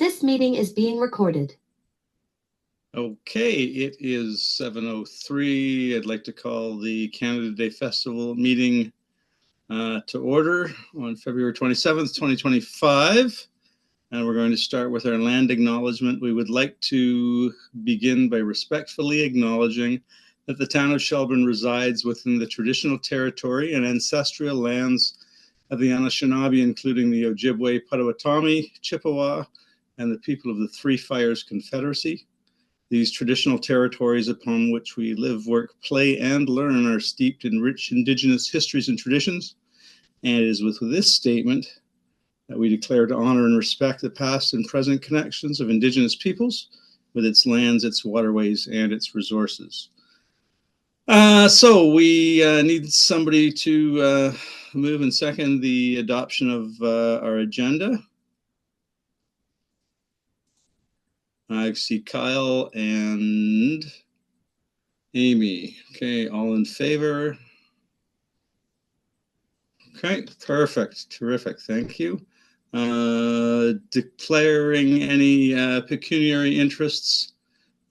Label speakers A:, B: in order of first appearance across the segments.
A: This meeting is being recorded.
B: Okay, it is 7:03. I'd like to call the Canada Day Festival meeting to order on February 27th, 2025. And we're going to start with our land acknowledgement. We would like to begin by respectfully acknowledging that the town of Shelburne resides within the traditional territory and ancestral lands of the Anishinaabe, including the Ojibwe, Potawatomi, Chippewa, and the people of the Three Fires Confederacy. These traditional territories upon which we live, work, play, and learn are steeped in rich Indigenous histories and traditions. And it is with this statement that we declare to honor and respect the past and present connections of Indigenous peoples with its lands, its waterways, and its resources. So we need somebody to move and second the adoption of our agenda. I see Kyle and Amy. Okay, all in favor? Okay, perfect, terrific, thank you. Declaring any pecuniary interests.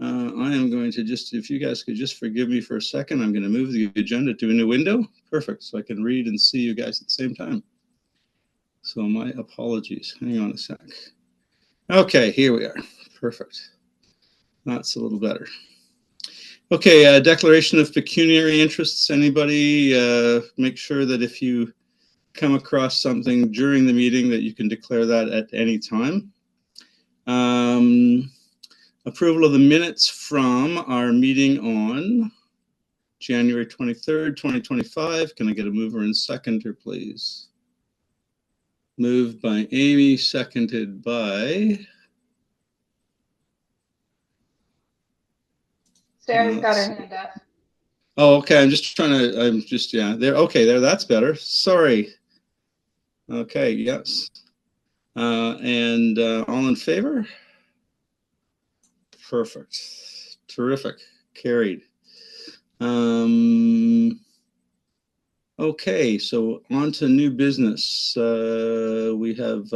B: I am going to just, if you guys could just forgive me for a second, I'm going to move the agenda to a new window. Perfect, so I can read and see you guys at the same time. So my apologies, hang on a sec. Okay, here we are, perfect. That's a little better. Okay, declaration of pecuniary interests. Anybody make sure that if you come across something during the meeting that you can declare that at any time. Approval of the minutes from our meeting on January 23rd, 2025. Can I get a mover and seconder, please? Moved by Amy, seconded by...
C: Sarah's got her hand up.
B: Oh, okay. Yeah, there. Okay, there. That's better. Sorry. Okay, yes. And all in favor? Perfect. Terrific. Carried. Okay, so on to new business. We have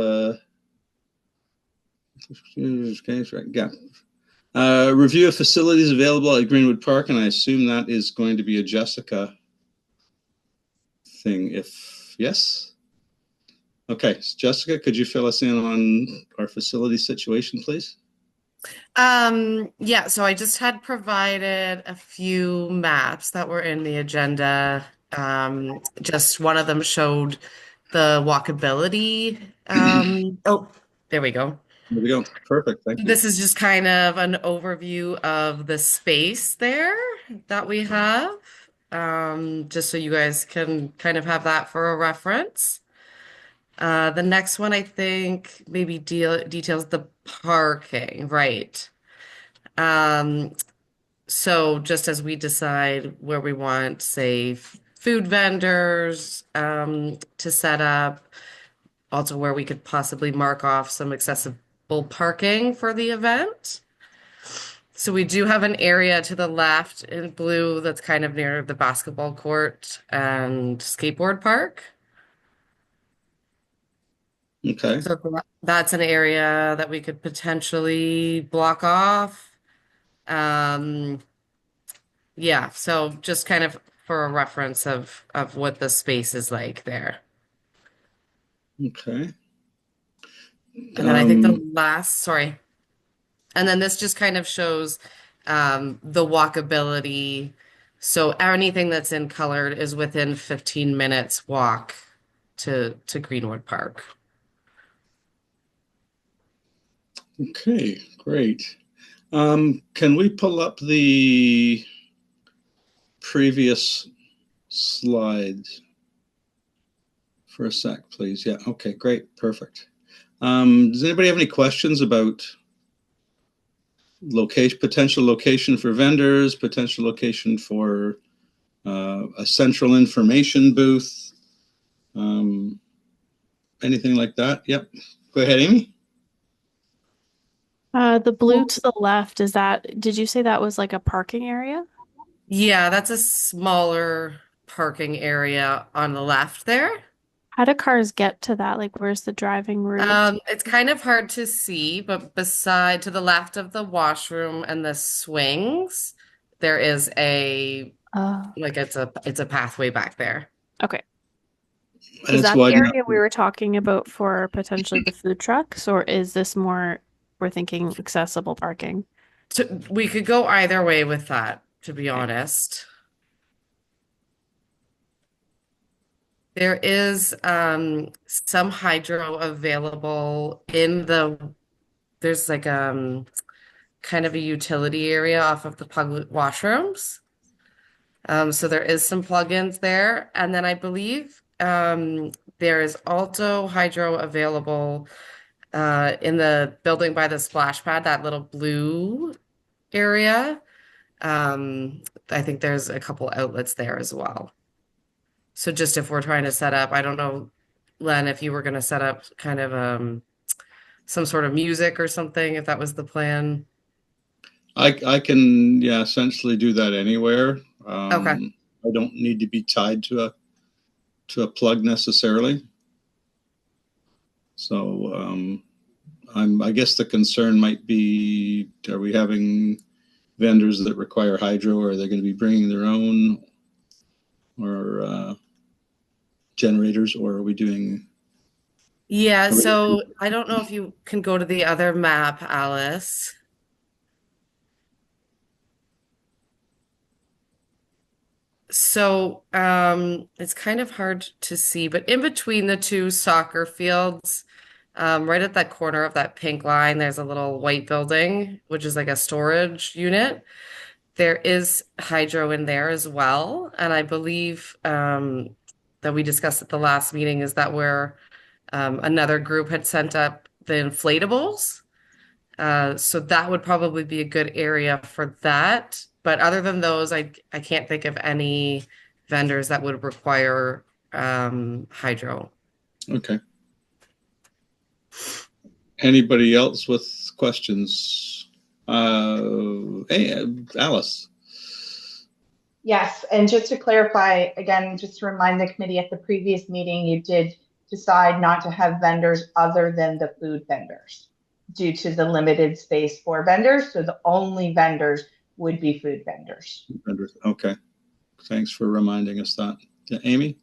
B: review of facilities available at Greenwood Park, and I assume that is going to be a Jessica thing. If yes? Okay, Jessica, could you fill us in on our facility situation, please?
D: Yeah, so I just had provided a few maps that were in the agenda. Just one of them showed the walkability. Oh, there we go.
B: There we go. Perfect. Thank you.
D: This is just kind of an overview of the space there that we have, just so you guys can kind of have that for a reference. The next one, I think, maybe details the parking, right? So just as we decide where we want, say, food vendors to set up, also where we could possibly mark off some accessible parking for the event. So we do have an area to the left in blue that's kind of near the basketball court and skateboard park.
B: Okay.
D: So that's an area that we could potentially block off. Yeah, so just kind of for a reference of what the space is like there.
B: Okay.
D: And then I think the last, sorry. And then this just kind of shows the walkability. So anything that's in colored is within 15 minutes walk to Greenwood Park.
B: Okay, great. Can we pull up the previous slides for a sec, please? Yeah, okay, great, perfect. Does anybody have any questions about potential location for vendors, potential location for a central information booth, anything like that? Yep, go ahead, Amy.
E: The blue to the left, did you say that was like a parking area?
D: Yeah, that's a smaller parking area on the left there.
E: How do cars get to that? Like, where's the driving route?
D: It's kind of hard to see, but beside to the left of the washroom and the swings, there is a like it's a pathway back there.
E: Okay.
B: And
E: Is
B: it's
E: that the
B: wide enough.
E: area we were talking about for potentially the food trucks, or is this more, we're thinking accessible parking?
D: So we could go either way with that, to be honest. There is some hydro available in there's like kind of a utility area off of the public washrooms. So there is some plugins there. And then I believe there is also hydro available in the building by the splash pad, that little blue area. I think there's a couple outlets there as well. So just if we're trying to set up, I don't know, Len, if you were going to set up kind of some sort of music or something, if that was the plan.
B: I can, yeah, essentially do that anywhere.
D: Okay.
B: I don't need to be tied to a plug necessarily. So I guess the concern might be, are we having vendors that require hydro, or are they going to be bringing their own, or generators, or are we doing?
D: Yeah, so I don't know if you can go to the other map, Alice. So it's kind of hard to see, but in between the two soccer fields, right at that corner of that pink line, there's a little white building, which is like a storage unit. There is hydro in there as well. And I believe that we discussed at the last meeting is that where another group had sent up the inflatables. So that would probably be a good area for that. But other than those, I can't think of any vendors that would require hydro.
B: Okay. Anybody else with questions? Hey, Alice.
C: Yes, and just to clarify, again, just to remind the committee at the previous meeting, you did decide not to have vendors other than the food vendors due to the limited space for vendors. So the only vendors would be food vendors.
B: Okay. Thanks for reminding us that. Amy?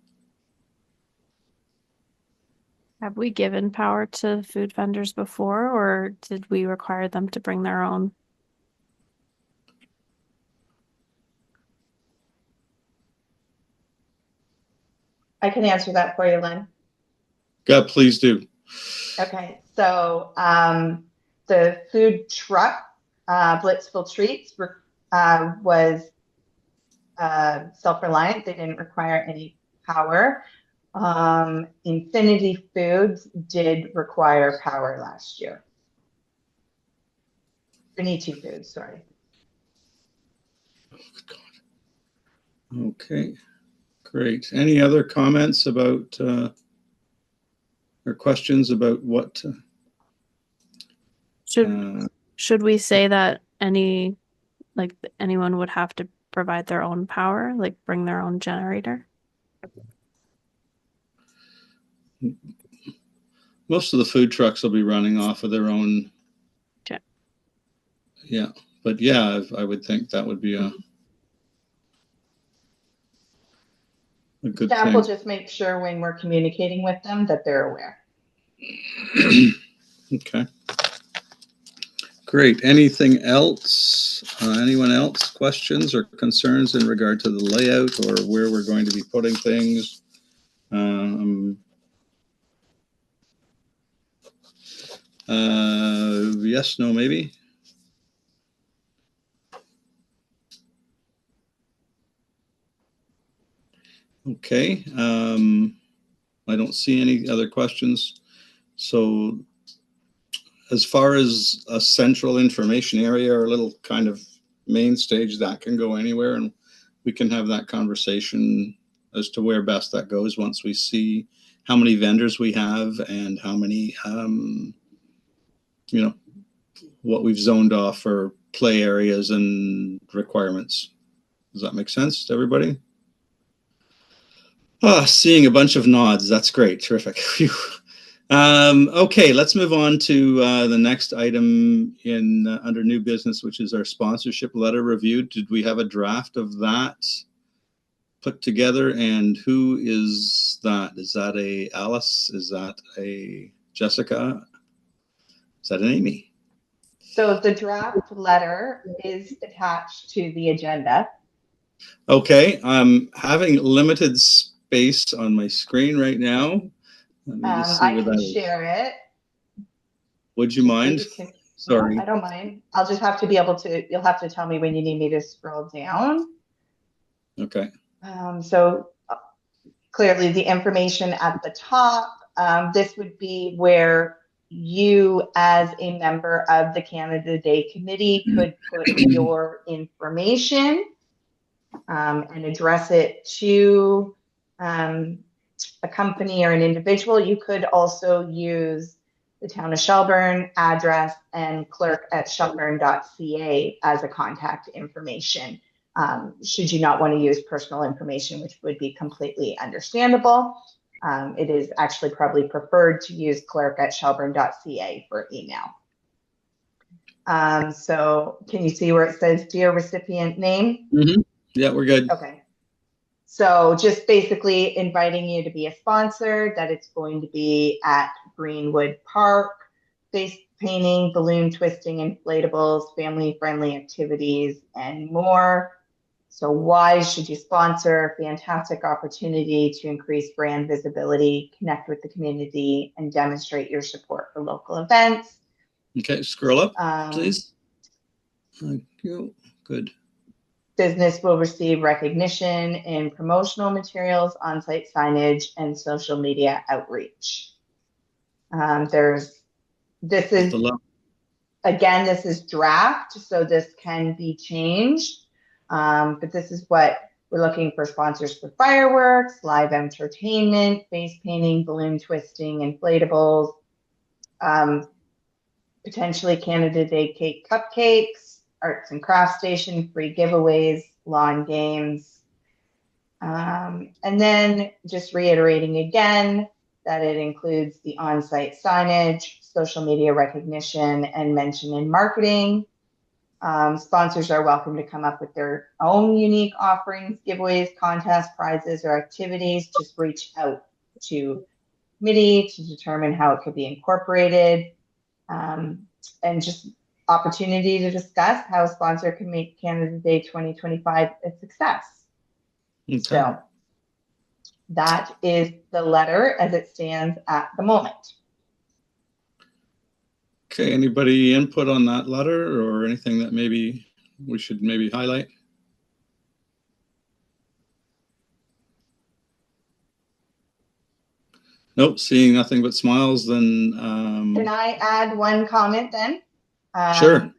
E: Have we given power to food vendors before, or did we require them to bring their own?
C: I can answer that for you, Lynn.
B: God, please do.
C: Okay, so the food truck, Blitzville Treats, was self-reliant. They didn't require any power. Infinity Foods did require power last year. Benici Foods, sorry.
B: Okay, great. Any other comments about or questions about what?
E: Should we say that anyone would have to provide their own power, like bring their own generator?
B: Most of the food trucks will be running off of their own.
E: Okay.
B: Yeah, but yeah, I would think that would be a good
C: Staff
B: thing.
C: will just make sure when we're communicating with them that they're aware.
B: Okay. Great. Anything else? Anyone else? Questions or concerns in regard to the layout or where we're going to be putting things? Yes, no, maybe? Okay. I don't see any other questions. So as far as a central information area or a little kind of main stage, that can go anywhere, and we can have that conversation as to where best that goes once we see how many vendors we have and how many, what we've zoned off for play areas and requirements. Does that make sense to everybody? Seeing a bunch of nods. That's great. Terrific. Phew. Okay, let's move on to the next item in under new business, which is our sponsorship letter review. Did we have a draft of that put together? And who is that? Is that a Alice? Is that a Jessica? Is that an Amy?
C: So the draft letter is attached to the agenda.
B: Okay, I'm having limited space on my screen right now. Let me just see
C: I
B: where
C: can
B: that is.
C: share it.
B: Would you
C: just so
B: mind?
C: you can-
B: Sorry.
C: No, I don't mind. I'll just have to be able to, you'll have to tell me when you need me to scroll down.
B: Okay.
C: So clearly the information at the top, this would be where you as a member of the Canada Day Committee could put your information and address it to a company or an individual. You could also use the Town of Shelburne address and clerk@shelburne.ca as a contact information. Should you not want to use personal information, which would be completely understandable. It is actually probably preferred to use clerk@shelburne.ca for email. So can you see where it says dear recipient name?
B: Mm-hmm. Yeah, we're good.
C: Okay. So just basically inviting you to be a sponsor, that it's going to be at Greenwood Park, face painting, balloon twisting, inflatables, family-friendly activities, and more. So why should you sponsor? Fantastic opportunity to increase brand visibility, connect with the community, and demonstrate your support for local events.
B: Okay, scroll up, please. Thank you. Good.
C: Business will receive recognition in promotional materials, on-site signage, and social media outreach. This is draft, so this can be changed. But this is what we're looking for: sponsors for fireworks, live entertainment, face painting, balloon twisting, inflatables, potentially Canada Day cake cupcakes, arts and crafts station, free giveaways, lawn games. And then just reiterating again that it includes the on-site signage, social media recognition, and mention in marketing. Sponsors are welcome to come up with their own unique offerings, giveaways, contests, prizes, or activities. Just reach out to committee to determine how it could be incorporated. And just opportunity to discuss how a sponsor can make Canada Day 2025 a success.
B: Okay.
C: So that is the letter as it stands at the moment.
B: Okay, anybody input on that letter or anything that maybe we should maybe highlight? Nope, seeing nothing but smiles, then
C: Can I add one comment then?
B: Sure.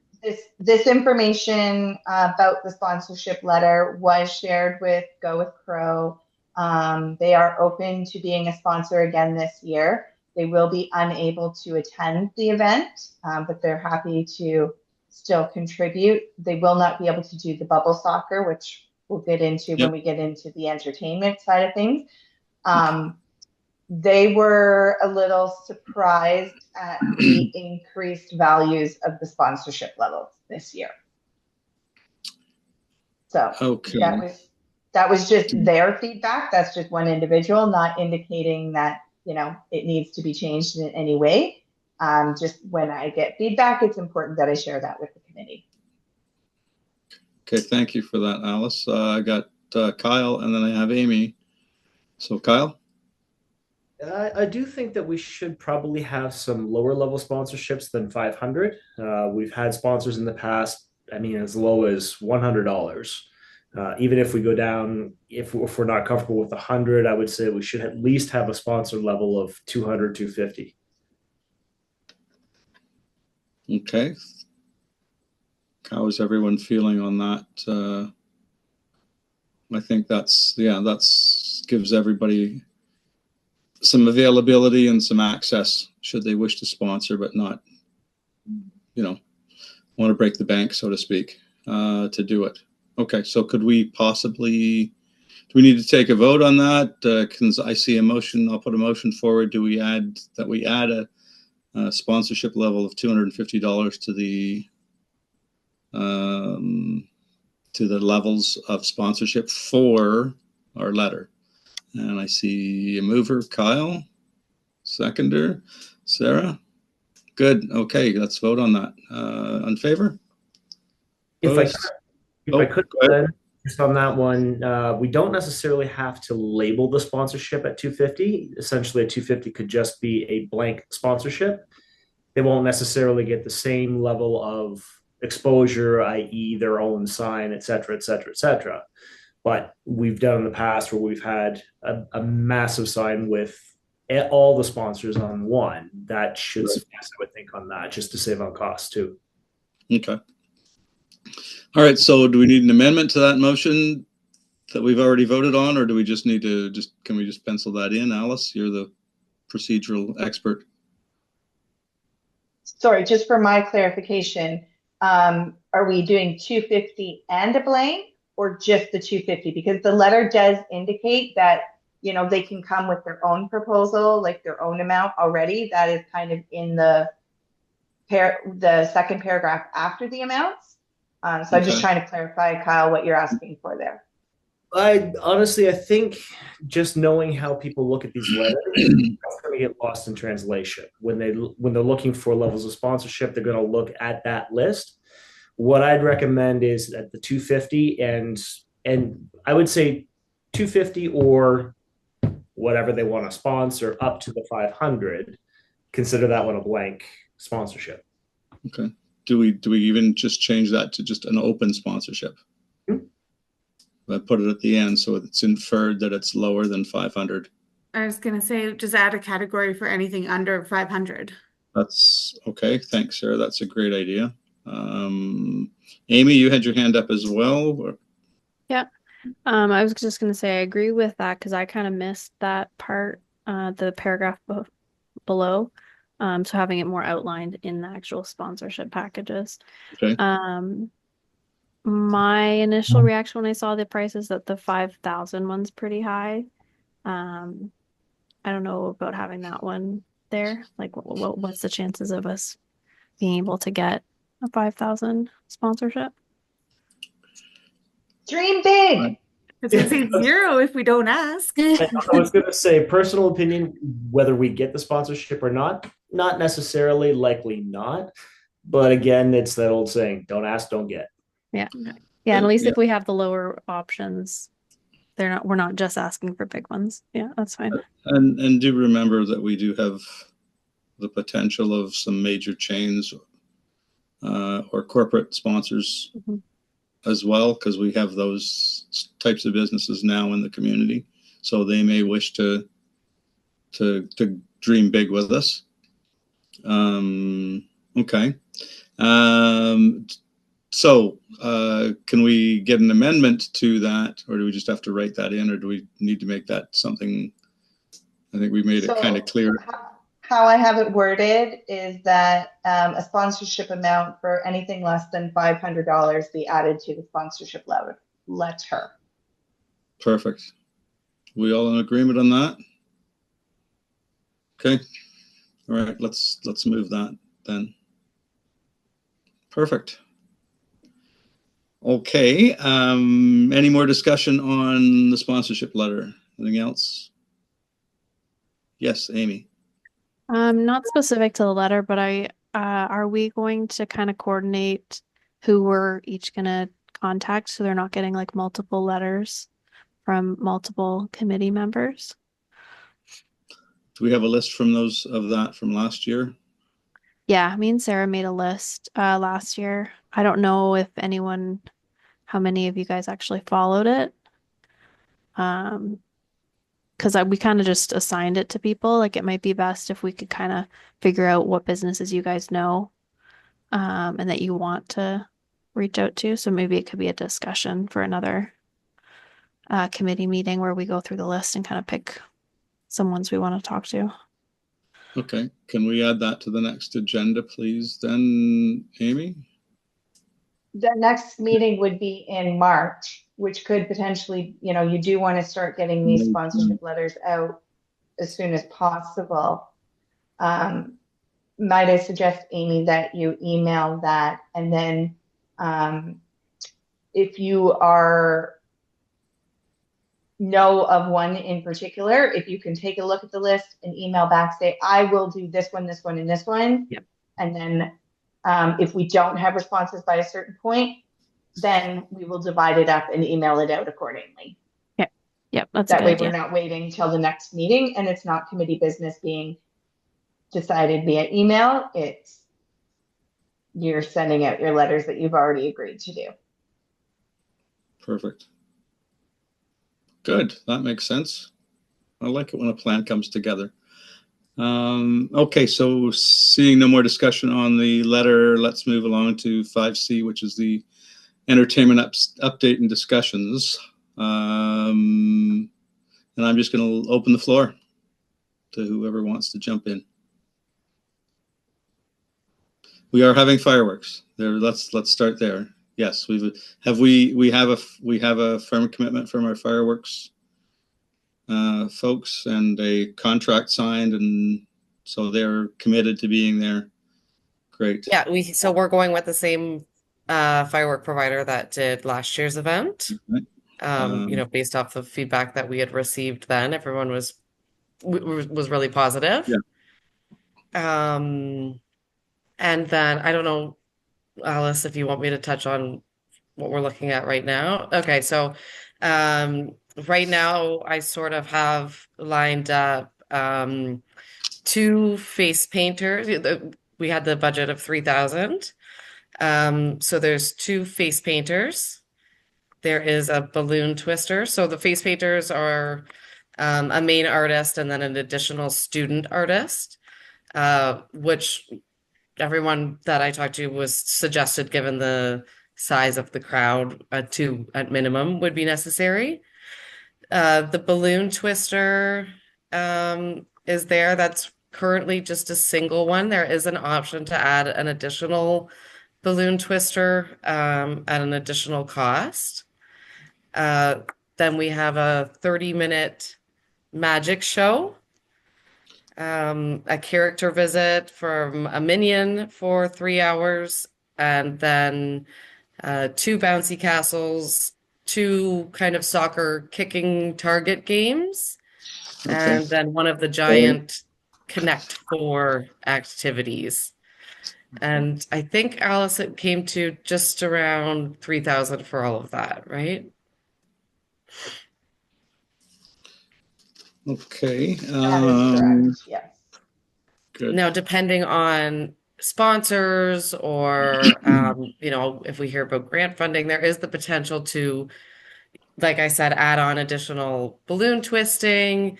C: This information about the sponsorship letter was shared with Go With Crow. They are open to being a sponsor again this year. They will be unable to attend the event, but they're happy to still contribute. They will not be able to do the bubble soccer, which we'll get into when we get into the entertainment side of things. They were a little surprised at the increased values of the sponsorship levels this year. So
B: Okay.
C: that was just their feedback. That's just one individual, not indicating that, it needs to be changed in any way. Just when I get feedback, it's important that I share that with the committee.
B: Okay, thank you for that, Alice. I got Kyle, and then I have Amy. So Kyle?
F: I do think that we should probably have some lower level sponsorships than 500. We've had sponsors in the past, as low as $100. Even if we go down, if we're not comfortable with 100, I would say we should at least have a sponsor level of 200, 250.
B: Okay. How is everyone feeling on that? I think that's gives everybody some availability and some access should they wish to sponsor, but not, want to break the bank, so to speak, to do it. Okay, so could we possibly we need to take a vote on that? I see a motion. I'll put a motion forward. Do we add a sponsorship level of $250 to the levels of sponsorship for our letter? And I see a mover, Kyle, seconder, Sarah. Good. Okay, let's vote on that. In favor?
F: If I
B: Opposed?
F: could, if I could,
B: go ahead.
F: just on that one, we don't necessarily have to label the sponsorship at 250. Essentially, a 250 could just be a blank sponsorship. They won't necessarily get the same level of exposure, i.e., their own sign, et cetera, et cetera, et cetera. But we've done in the past where we've had a massive sign with all the sponsors on one. That should suffice, I would think, on that, just to save on costs too.
B: Okay. All right. So do we need an amendment to that motion that we've already voted on, or do we just need to can we just pencil that in? Alice, you're the procedural expert.
C: Sorry, just for my clarification, are we doing 250 and a blank or just the 250? Because the letter does indicate that, they can come with their own proposal, like their own amount already. That is kind of in the second paragraph after the amounts. So I'm just trying to clarify, Kyle, what you're asking for there.
F: I think just knowing how people look at these letters, that's going to get lost in translation. When they're looking for levels of sponsorship, they're going to look at that list. What I'd recommend is at the 250 and I would say 250 or whatever they want to sponsor up to the 500. Consider that one a blank sponsorship.
B: Okay. Do we even just change that to just an open sponsorship? I put it at the end so it's inferred that it's lower than 500.
G: I was going to say, just add a category for anything under 500.
B: That's okay. Thanks, Sarah. That's a great idea. Amy, you had your hand up as well.
E: Yeah. I was just going to say I agree with that because I kind of missed that part, the paragraph below. So having it more outlined in the actual sponsorship packages.
B: Okay.
E: My initial reaction when I saw the price is that the 5,000 one's pretty high. I don't know about having that one there. Like, what's the chances of us being able to get a 5,000 sponsorship?
C: Dream big.
G: I was going to say 0 if we don't ask.
F: I was going to say, personal opinion, whether we get the sponsorship or not necessarily, likely not. But again, it's that old saying, don't ask, don't get.
E: Yeah. Yeah. And at least if we have the lower options, we're not just asking for big ones. Yeah, that's fine.
B: And do remember that we do have the potential of some major chains or corporate sponsors as well, because we have those types of businesses now in the community. So they may wish to dream big with us. Okay. So can we get an amendment to that, or do we just have to write that in, or do we need to make that something? I think we made it kind of clear.
C: How I have it worded is that a sponsorship amount for anything less than $500 be added to the sponsorship letter.
B: Perfect. We all in agreement on that? Okay. All right. Let's move that then. Perfect. Okay. Any more discussion on the sponsorship letter? Anything else? Yes, Amy.
E: Not specific to the letter, but are we going to kind of coordinate who we're each going to contact so they're not getting like multiple letters from multiple committee members?
B: Do we have a list from from last year?
E: Yeah, me and Sarah made a list last year. I don't know if how many of you guys actually followed it. Because we kind of just assigned it to people. Like, it might be best if we could kind of figure out what businesses you guys know and that you want to reach out to. So maybe it could be a discussion for another committee meeting where we go through the list and kind of pick some ones we want to talk to.
B: Okay. Can we add that to the next agenda, please, then, Amy?
C: The next meeting would be in March. which could potentially, you do want to start getting these sponsorship letters out as soon as possible. Might I suggest, Amy, that you email that, and then if you know of one in particular, if you can take a look at the list and email back, say, I will do this one, this one, and this one.
D: Yep.
C: And then if we don't have responses by a certain point, then we will divide it up and email it out accordingly.
E: Yep, that's
C: That
E: a
C: way
E: good
C: we're
E: idea.
C: not waiting till the next meeting and it's not committee business being decided via email. It's you're sending out your letters that you've already agreed to do.
B: Perfect. Good. That makes sense. I like it when a plan comes together. Okay, so seeing no more discussion on the letter, let's move along to 5C, which is the entertainment update and discussions. And I'm just going to open the floor to whoever wants to jump in. We are having fireworks. There, let's start there. Yes, we have a firm commitment from our fireworks folks and a contract signed, and so they're committed to being there. Great.
D: Yeah, so we're going with the same firework provider that did last year's event.
B: Right.
D: Based off the feedback that we had received then, everyone was really positive.
B: Yeah.
D: And then I don't know, Alice, if you want me to touch on what we're looking at right now. Okay, so right now I sort of have lined up 2 face painters. We had the budget of 3,000. So there's 2 face painters. There is a balloon twister. So the face painters are a main artist and then an additional student artist, which everyone that I talked to was suggested, given the size of the crowd, 2 at minimum would be necessary. The balloon twister is there. That's currently just a single one. There is an option to add an additional balloon twister at an additional cost. Then we have a 30-minute magic show, a character visit from a minion for 3 hours, and then 2 bouncy castles, 2 kind of soccer kicking target games, and then one of the giant Connect 4 activities. And I think, Alice, it came to just around 3,000 for all of that, right?
B: Okay.
C: That is correct. Yes.
B: Good.
D: Now, depending on sponsors or, if we hear about grant funding, there is the potential to, like I said, add on additional balloon twisting.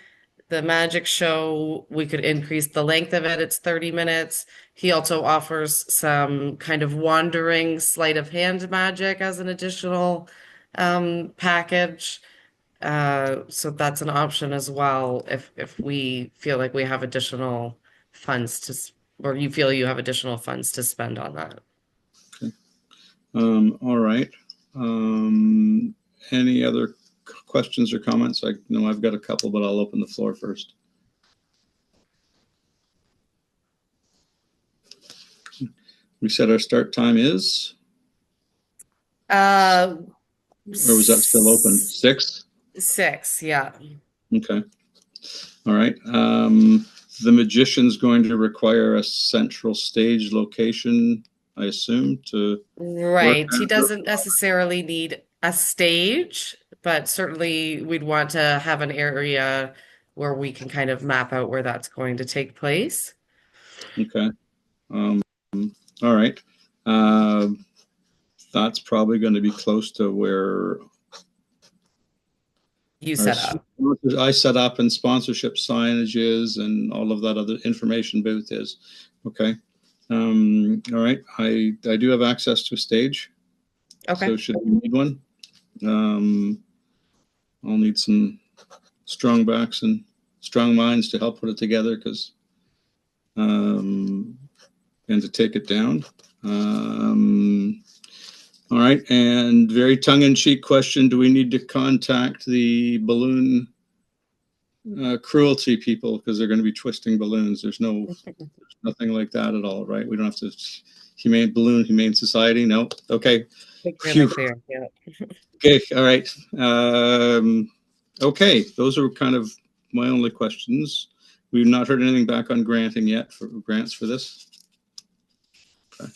D: The magic show, we could increase the length of it. It's 30 minutes. He also offers some kind of wandering sleight of hand magic as an additional package. So that's an option as well if we feel like we have additional funds or you feel you have additional funds to spend on that.
B: Okay. All right. Any other questions or comments? I know I've got a couple, but I'll open the floor first. We said our start time is? Or was that still open? 6?
D: 6, yeah.
B: Okay. All right. The magician's going to require a central stage location, I assume, to
D: Right.
B: work
D: He
B: at.
D: doesn't necessarily need a stage, but certainly we'd want to have an area where we can kind of map out where that's going to take place.
B: Okay. All right. That's probably going to be close to where
D: You set up.
B: I set up and sponsorship signages and all of that other information booth is. Okay. All right. I do have access to a stage.
D: Okay.
B: So should we need one? I'll need some strong backs and strong minds to help put it together and to take it down. All right, and very tongue-in-cheek question, do we need to contact the balloon cruelty people because they're going to be twisting balloons? There's nothing like that at all, right? We don't have to Humane Society. No. Okay.
D: Really
B: Phew.
D: clear. Yeah.
B: Okay. All right. Okay. Those are kind of my only questions. We've not heard anything back on granting yet for grants for this. Okay.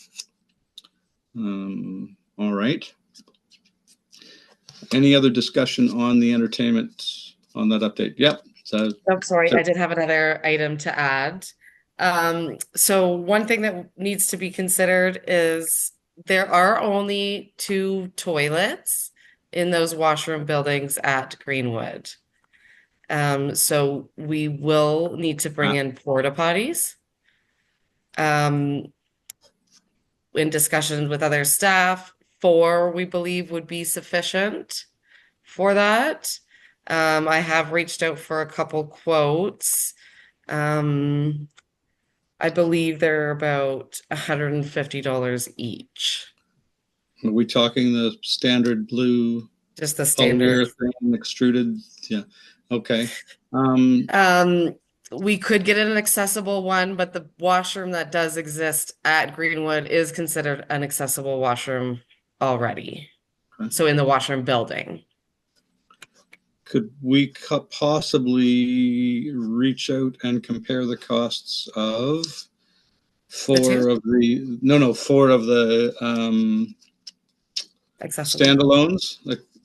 B: All right. Any other discussion on the entertainment on that update? Yep. So,
D: Oh, sorry, I did have another item to add. So one thing that needs to be considered is there are only 2 toilets in those washroom buildings at Greenwood. So we will need to bring in porta potties. In discussions with other staff, 4 we believe would be sufficient for that. I have reached out for a couple quotes. I believe they're about $150 each.
B: are we talking the standard blue
D: Just the standard.
B: polyurethane extruded? Yeah. Okay.
D: We could get an accessible one, but the washroom that does exist at Greenwood is considered an accessible washroom already.
B: Okay.
D: So in the washroom building.
B: Could we possibly reach out and compare the costs of four of the
D: Accessible.
B: standalones?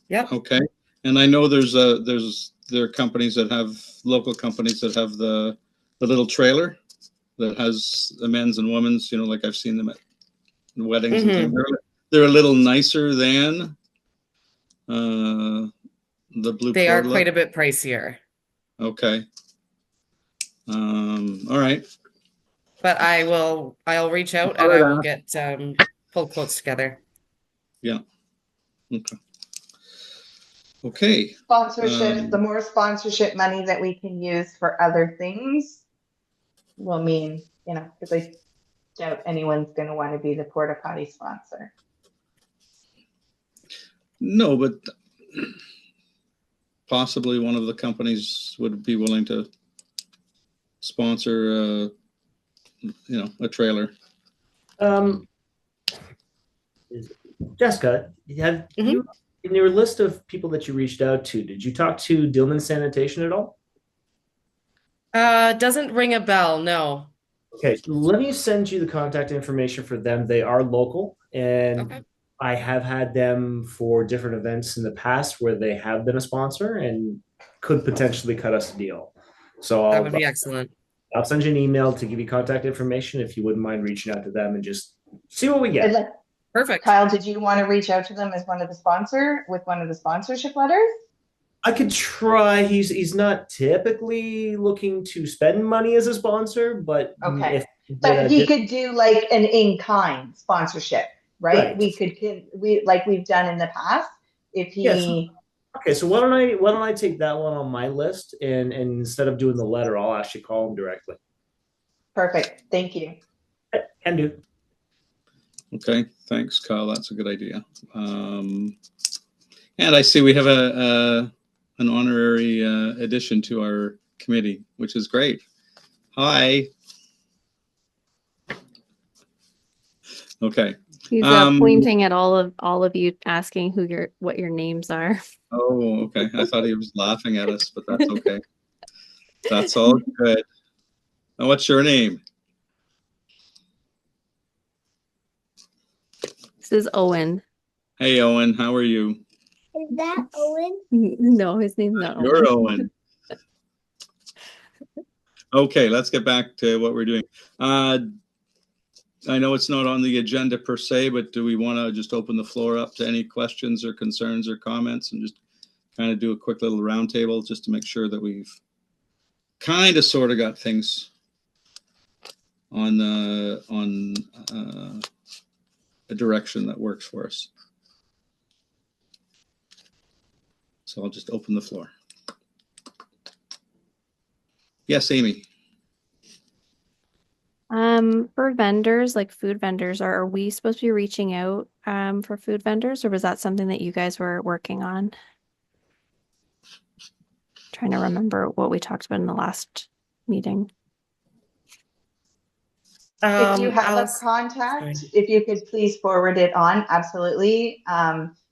D: Yep.
B: Okay. And I know there are companies that have local companies that have the little trailer that has the men's and women's, like I've seen them at weddings and things. They're a little nicer than the blue.
D: They are quite a bit pricier.
B: Okay. All right.
D: But I'll reach out and I will get full quotes together.
B: Yeah. Okay. Okay.
C: Sponsorship, the more sponsorship money that we can use for other things will mean, because I doubt anyone's going to want to be the porta potty sponsor.
B: No, but possibly one of the companies would be willing to sponsor, a trailer.
F: Jessica, have you, in your list of people that you reached out to, did you talk to Dillman Sanitation at all?
D: Doesn't ring a bell, no.
F: Okay, let me send you the contact information for them. They are local, and I have had them for different events in the past where they have been a sponsor and could potentially cut us a deal. So
D: that would be excellent.
F: I'll send you an email to give you contact information if you wouldn't mind reaching out to them and just see what we get.
D: Perfect.
C: Kyle, did you want to reach out to them as one of the sponsorship letters?
F: I could try. He's not typically looking to spend money as a sponsor, but
C: but he could do like an in-kind sponsorship, right? We've done in the past. If he
F: so why don't I take that one on my list, and instead of doing the letter, I'll actually call him directly.
C: Perfect. Thank you.
F: Can do.
B: Okay, thanks, Kyle. That's a good idea. And I see we have an honorary addition to our committee, which is great. Hi. Okay.
E: He's pointing at all of you, asking what your names are.
B: Oh, okay. I thought he was laughing at us, but that's okay. That's all good. Now, what's your name?
E: This is Owen.
B: Hey, Owen. How are you?
H: Is that Owen?
E: No, his name's not Owen.
B: You're Owen. Okay, let's get back to what we're doing. I know it's not on the agenda per se, but do we want to just open the floor up to any questions or concerns or comments and just kind of do a quick little roundtable just to make sure that we've kind of sort of got things on a direction that works for us. So I'll just open the floor. Yes, Amy.
E: For vendors, like food vendors, are we supposed to be reaching out for food vendors, or was that something that you guys were working on? Trying to remember what we talked about in the last meeting.
C: If you have a
D: Alice,
C: contact,
D: sorry.
C: if you could please forward it on, absolutely.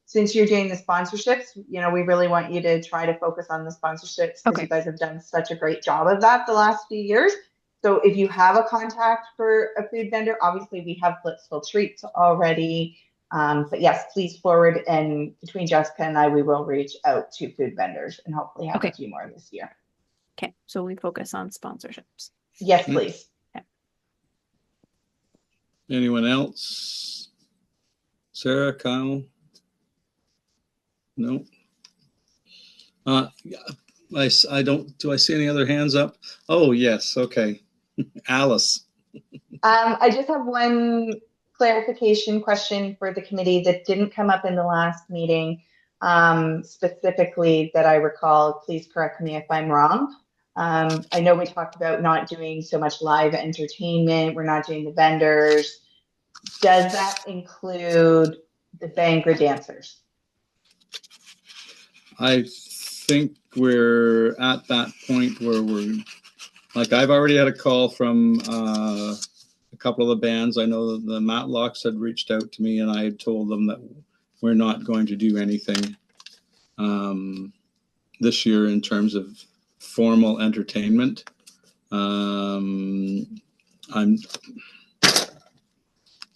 C: Since you're doing the sponsorships, we really want you to try to focus on the sponsorships because
E: Okay.
C: you guys have done such a great job of that the last few years. So if you have a contact for a food vendor, obviously we have Blitzville Treats already. But yes, please forward, and between Jessica and I, we will reach out to food vendors and hopefully have a
E: Okay.
C: few more this year.
E: Okay, so we focus on sponsorships.
C: Yes,
B: Mm.
C: please.
B: Anyone else? Sarah, Kyle? No. Yeah, I don't, do I see any other hands up? Oh, yes, okay. Alice.
C: I just have one clarification question for the committee that didn't come up in the last meeting, specifically that I recall. Please correct me if I'm wrong. I know we talked about not doing so much live entertainment. We're not doing the vendors. Does that include the Bhangra dancers?
B: I think we're at that point where like, I've already had a call from a couple of the bands. I know that the Matlocks had reached out to me, and I had told them that we're not going to do anything this year in terms of formal entertainment.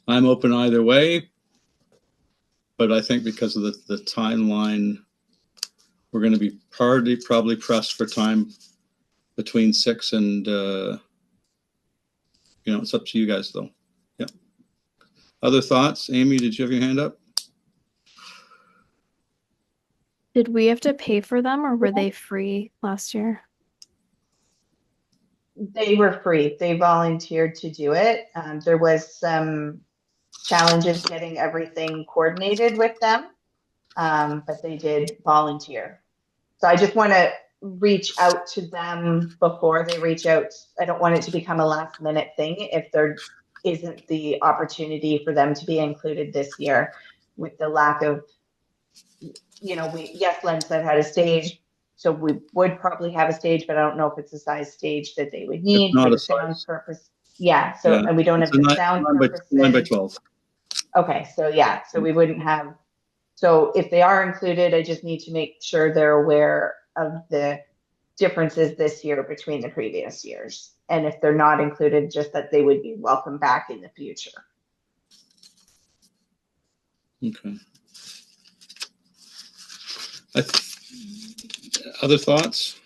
B: I'm open either way, but I think because of the timeline, we're going to be probably pressed for time between 6 and it's up to you guys though. Yeah. Other thoughts? Amy, did you have your hand up?
E: Did we have to pay for them, or were they free last year?
C: They were free. They volunteered to do it. There was some challenges getting everything coordinated with them, but they did volunteer. So I just want to reach out to them before they reach out. I don't want it to become a last minute thing if there isn't the opportunity for them to be included this year with the lack of, yes, Len said had a stage. So we would probably have a stage, but I don't know if it's the size stage that they would need
B: not
C: for
B: a
C: the sound
B: size.
C: purpose. Yeah. So,
B: Yeah.
C: and we don't
B: It's
C: have
B: a
C: the
B: 9
C: sound
B: by
C: purposes.
B: 12.
C: Okay, so yeah, so we wouldn't have, so if they are included, I just need to make sure they're aware of the differences this year between the previous years. And if they're not included, just that they would be welcome back in the future.
B: Okay. Other thoughts?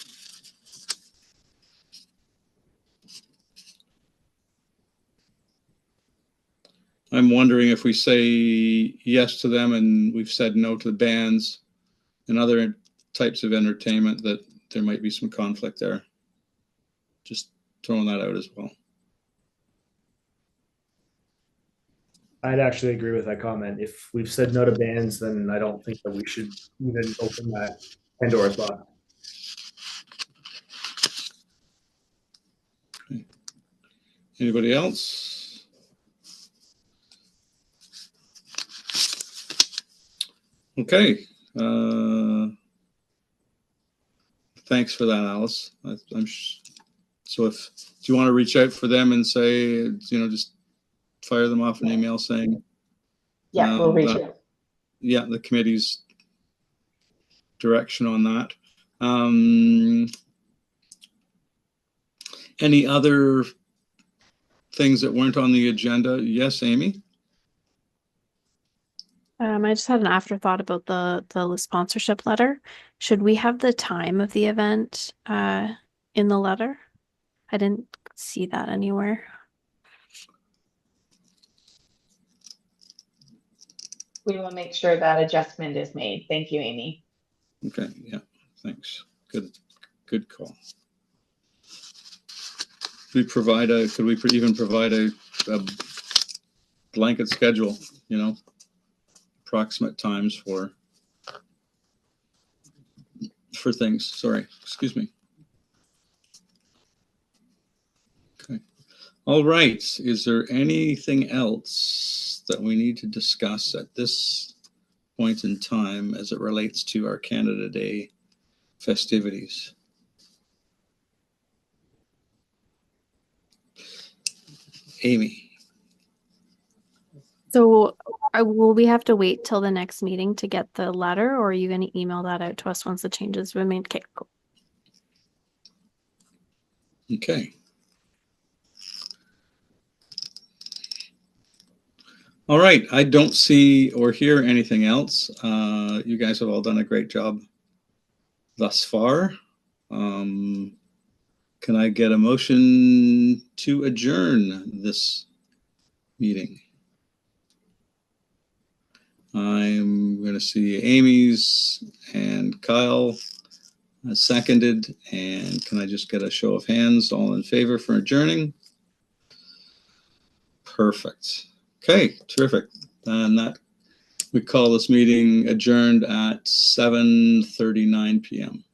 B: I'm wondering if we say yes to them and we've said no to the bands and other types of entertainment, that there might be some conflict there. Just throwing that out as well.
F: I'd actually agree with that comment. If we've said no to bands, then I don't think that we should even open that Pandora's box.
B: Okay. Anybody else? Okay. Thanks for that, Alice. So do you want to reach out for them and say, just fire them off an email saying,
C: Yeah, we'll reach out.
B: Yeah, the committee's direction on that. Any other things that weren't on the agenda? Yes, Amy?
E: I just had an afterthought about the sponsorship letter. Should we have the time of the event in the letter? I didn't see that anywhere.
C: We will make sure that adjustment is made. Thank you, Amy.
B: Okay, yeah, thanks. Good call. Could we even provide a blanket schedule, approximate times for things? Sorry, excuse me. Okay. All right. Is there anything else that we need to discuss at this point in time as it relates to our Canada Day festivities? Amy.
E: So will we have to wait till the next meeting to get the letter, or are you going to email that out to us once the changes have been made? Okay, cool.
B: Okay. All right. I don't see or hear anything else. You guys have all done a great job thus far. Can I get a motion to adjourn this meeting? I'm going to see Amy's and Kyle seconded. And can I just get a show of hands? All in favor for adjourning? Perfect. Okay, terrific. And that we call this meeting adjourned at 7:39 p.m.